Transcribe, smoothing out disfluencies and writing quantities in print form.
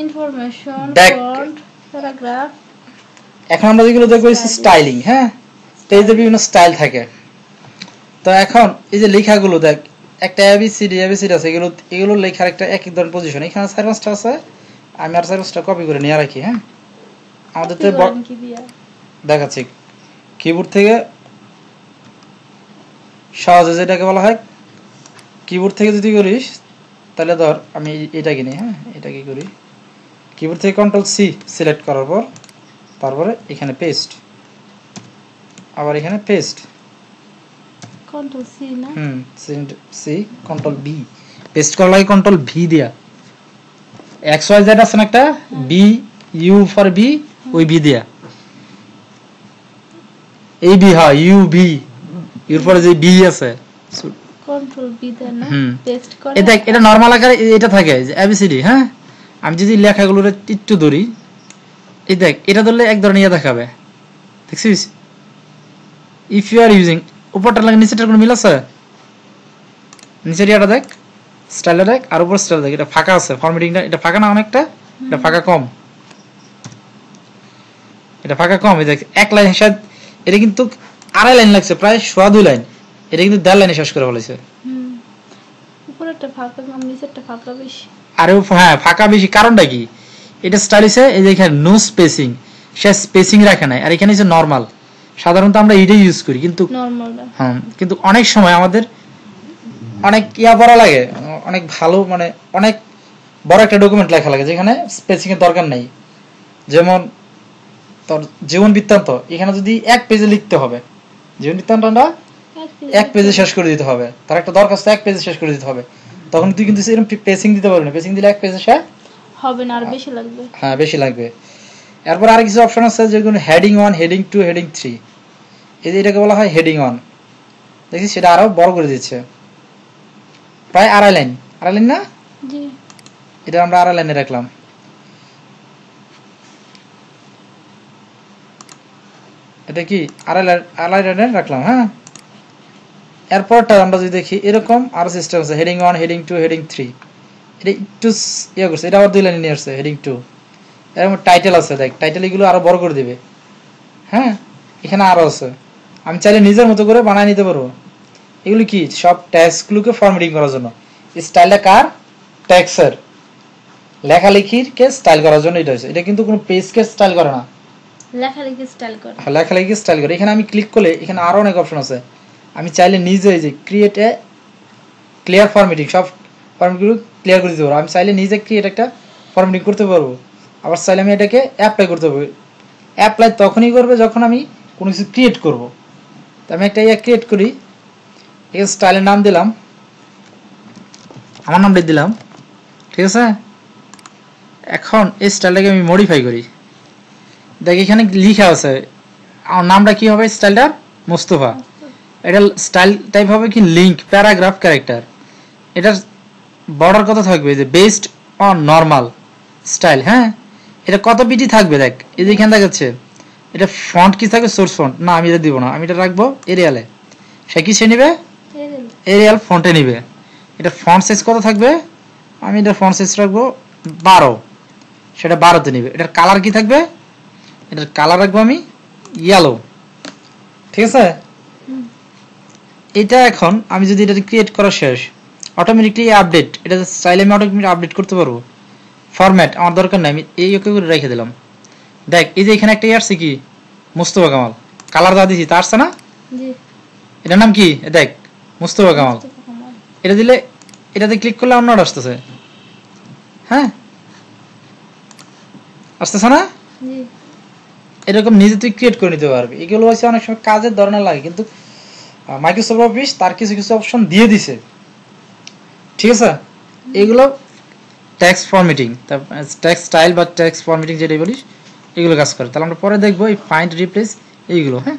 Information font paragraph. এখন আমরা যেগুলো দেখব স্টাইলিং। হ্যাঁ, পেজে বিভিন্ন স্টাইল থাকে। তো এখন এই যে লেখাগুলো দেখ, একটা এবিসিডি আছে, এগুলো লেখার একটা এক এক ধরনের পজিশন। এখানে সার্ভিসটা আছে, আমি আর সার্ভিসটা কপি করে নিয়ে রাখি। হ্যাঁ, আমাদের তো দেখাচ্ছি কিবোর্ড থেকে সহজে যেটাকে বলা হয় কিবোর্ড থেকে যদি করিস তাহলে ধর আমি এটা কিনি। হ্যাঁ, এটা কি করি, কিবোর্ড থেকে কন্ট্রোল সি সিলেক্ট করার পর তারপরে এখানে পেস্ট, আবার এখানে পেস্ট, কন্ট্রোল সি না, সি কন্ট্রোল বি পেস্ট করা লাগে, কন্ট্রোল ভি দিয়া এক্স ওয়াই জেড আছে না একটা, বি ইউ ফর বি, ওই বি দিয়া এই বি, হ্যাঁ ইউ বি, এর পরে যে বি আছে কন্ট্রোল বি দেন না, পেস্ট করে। এটা নরমাল আকারে এটা থাকে যে এবিসিডি। হ্যাঁ, আমি যদি লেখাগুলো একটু ধরি, এই দেখ এটা ধরলে এক ধরনের ইয়ে দেখাবে, দেখছিস? ইফ ইউ আর ইউজিং, উপরটা লাগে নিচেটার কোনো মিল আছে? নিচের ইয়াটা দেখ, স্টাইলটা দেখ, আর উপর স্টাইল দেখ, এটা ফাঁকা আছে, ফরম্যাটিংটা এটা ফাঁকা না অনেকটা, এটা ফাঁকা কম, এটা ফাঁকা কম। এই দেখ এক লাইন শায়দ এটা কিন্তু আড়াই লাইন লাগছে, প্রায় 2.5 লাইন, এটা কিন্তু 1.5 লাইনে শেষ করে ফেলেছে। উপরেরটা ফাঁকা কম, নিচেরটা ফাঁকা বেশি। আরে হ্যাঁ, ফাঁকা বেশি, কারণটা কি? এটা স্টাইলিশে এই যে এখানে নো স্পেসিং, সে স্পেসিং রাখে নাই, আর এখানে যে নরমাল, সাধারণত আমরা এটাই ইউজ করি, কিন্তু হ্যাঁ, কিন্তু অনেক সময় আমাদের অনেক ইয়া পড়া লাগে, অনেক ভালো মানে অনেক বড় একটা ডকুমেন্ট লেখা লাগে যেখানে স্পেসিং এর দরকার নাই। যেমন তোর জীবন বৃত্তান্ত, এখানে যদি 1 পেজে লিখতে হবে, জীবন বৃত্তান্তটা 1 পেজে শেষ করে দিতে হবে, তার একটা দরখাস্ত 1 পেজে শেষ করে দিতে হবে, তখন তুই কিন্তু এরকম পেসিং দিতে পারবি না। পেসিং দিলে 1 পেজে শেষ হবে না, আর বেশি লাগবে। হ্যাঁ, বেশি লাগবে। এরপর আর কিছু অপশন আছে যেগুলো হেডিং 1, হেডিং 2, হেডিং 3, এই যে এটাকে বলা হয় হেডিং 1। দেখছিস সেটা আরো বড় করে দিচ্ছে, প্রায় আড়াই লাইন না? জি, এটা আমরা আড়াই লাইনে রাখলাম। এটা কি আড়াই লাইনে রাখলাম। হ্যাঁ, এরপরটা আমরা যদি দেখি এরকম আরো সিস্টেম আছে, হেডিং 1, হেডিং 2, হেডিং 3, এটা একটু ইয়ে করছে, এটা আবার 2 লাইনে নিয়ে আসছে, হেডিং 2। এরকম টাইটেল আছে, দেখ টাইটেল এগুলো আরো বড় করে দিবে। হ্যাঁ, এখানে আরো আছে, আমি চাইলে নিজের মতো করে বানায় নিতে পারবো। এগুলো কি সব ট্যাক্সগুলোকে ফরম্যাটিং করার জন্য। স্টাইলটা কার? ট্যাক্সের, লেখালেখির কে স্টাইল করার জন্য এটা হয়েছে। এটা কিন্তু কোনো পেজকে স্টাইল করে না, লেখালেখি স্টাইল করে। হ্যাঁ, লেখালেখি স্টাইল করে। এখানে আমি ক্লিক করলে এখানে আরো অনেক অপশন আছে, আমি চাইলে নিজে যে ক্রিয়েট এ ক্লিয়ার ফরম্যাটিং, সব ফরম্যাটগুলো ক্লিয়ার করে দিতে পারবো। আমি চাইলে নিজে ক্রিয়েট একটা ফরম্যাটিং করতে পারবো, আবার চাইলে আমি এটাকে অ্যাপ্লাই করতে পারবো। অ্যাপ্লাই তখনই করবে যখন আমি কোনো কিছু ক্রিয়েট করব। তো আমি একটা ক্রিয়েট করি, এই স্টাইলের নাম দিলাম, আমার নামটা দিলাম, ঠিক আছে? এখন এই স্টাইলটাকে আমি মডিফাই করি। দেখ এখানে লিখা আছে আমার নামটা কি হবে, স্টাইলটা মোস্তফা। এটা স্টাইল টাইপ হবে কি লিঙ্ক, প্যারাগ্রাফ, ক্যারেক্টার। এটার বর্ডার কত থাকবে, যে বেসড অন নরমাল স্টাইল। হ্যাঁ, এটা কত পিটি থাকবে দেখ, এই যে এখানে দেখাচ্ছে। এটা ফন্ট কি থাকবে, সোর্স ফন্ট না, আমি এটা দিব না, আমি এটা রাখবো এরিয়ালে। সে কি সে নিবে, এরিয়াল ফন্টে নিবে। এটা ফন্ট সাইজ কত থাকবে, আমি এটা ফন্ট সাইজ রাখবো 12, সেটা 12তে নিবে। এটার কালার কি থাকবে, এটার কালার রাখবো আমি ইয়েলো, ঠিক আছে? এটা এখন আমি যদি এটা ক্রিয়েট করা শেষ, অটোমেটিকলি আপডেট, এটা চাইলে আমি অটোমেটিক আপডেট করতে পারবো। ফরম্যাট আমার দরকার নাই, আমি এই ওকে করে রেখে দিলাম। দেখ এই যে এখানে একটা আসছে কি, মুস্তফা কামাল, কালার যা দিছি তা আসছে না? এটার নাম কি, দেখ মুস্তফা কামাল। এটা দিলে, এটাতে ক্লিক করলে অন্যটা আসতেছে। হ্যাঁ, আসতেছে না? এরকম নিজে তুই ক্রিয়েট করে নিতে পারবি। এগুলো হচ্ছে অনেক সময় কাজের ধরনের লাগে, কিন্তু মাইক্রোসফট অফিস তার কিছু কিছু অপশন দিয়ে দিছে, ঠিক আছে? এগুলো টেক্সট ফরম্যাটিং, টেক্সট স্টাইল বা টেক্সট ফরম্যাটিং যেটাই বলিস, এগুলো কাজ করে। তাহলে আমরা পরে দেখবো এই ফাইন্ড রিপ্লেস এইগুলো। হ্যাঁ।